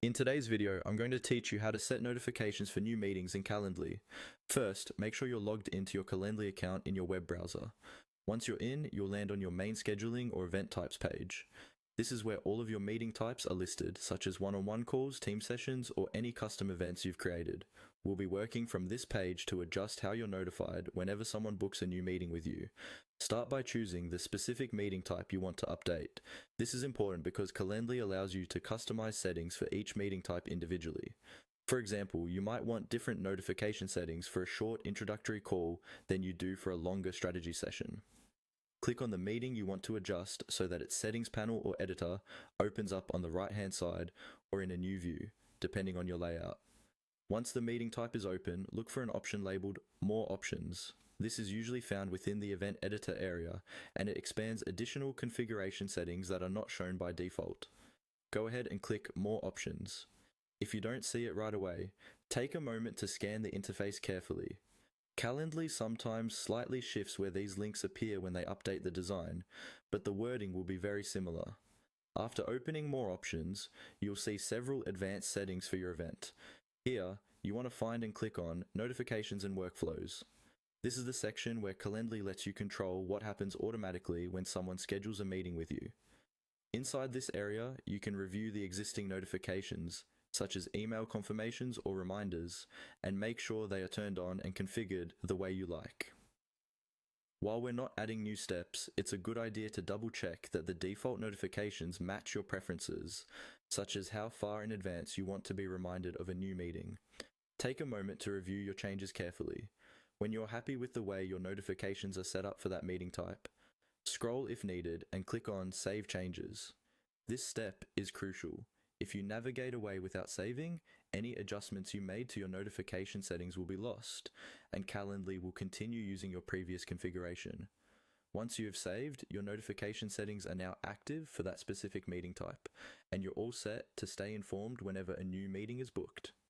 In today's video, I'm going to teach you how to set notifications for new meetings in Calendly. First, make sure you're logged into your Calendly account in your web browser. Once you're in, you'll land on your main scheduling or event types page. This is where all of your meeting types are listed, such as one-on-one calls, team sessions, or any custom events you've created. We'll be working from this page to adjust how you're notified whenever someone books a new meeting with you. Start by choosing the specific meeting type you want to update. This is important because Calendly allows you to customize settings for each meeting type individually. For example, you might want different notification settings for a short introductory call than you do for a longer strategy session. Click on the meeting you want to adjust so that its settings panel or editor opens up on the right-hand side or in a new view, depending on your layout. Once the meeting type is open, look for an option labeled More Options. This is usually found within the event editor area, and it expands additional configuration settings that are not shown by default. Go ahead and click More Options. If you don't see it right away, take a moment to scan the interface carefully. Calendly sometimes slightly shifts where these links appear when they update the design, but the wording will be very similar. After opening More Options, you'll see several advanced settings for your event. Here, you want to find and click on Notifications and Workflows. This is the section where Calendly lets you control what happens automatically when someone schedules a meeting with you. Inside this area, you can review the existing notifications, such as email confirmations or reminders, and make sure they are turned on and configured the way you like. While we're not adding new steps, it's a good idea to double check that the default notifications match your preferences, such as how far in advance you want to be reminded of a new meeting. Take a moment to review your changes carefully. When you're happy with the way your notifications are set up for that meeting type, scroll if needed and click on Save Changes. This step is crucial. If you navigate away without saving, any adjustments you made to your notification settings will be lost, and Calendly will continue using your previous configuration. Once you have saved, your notification settings are now active for that specific meeting type, and you're all set to stay informed whenever a new meeting is booked.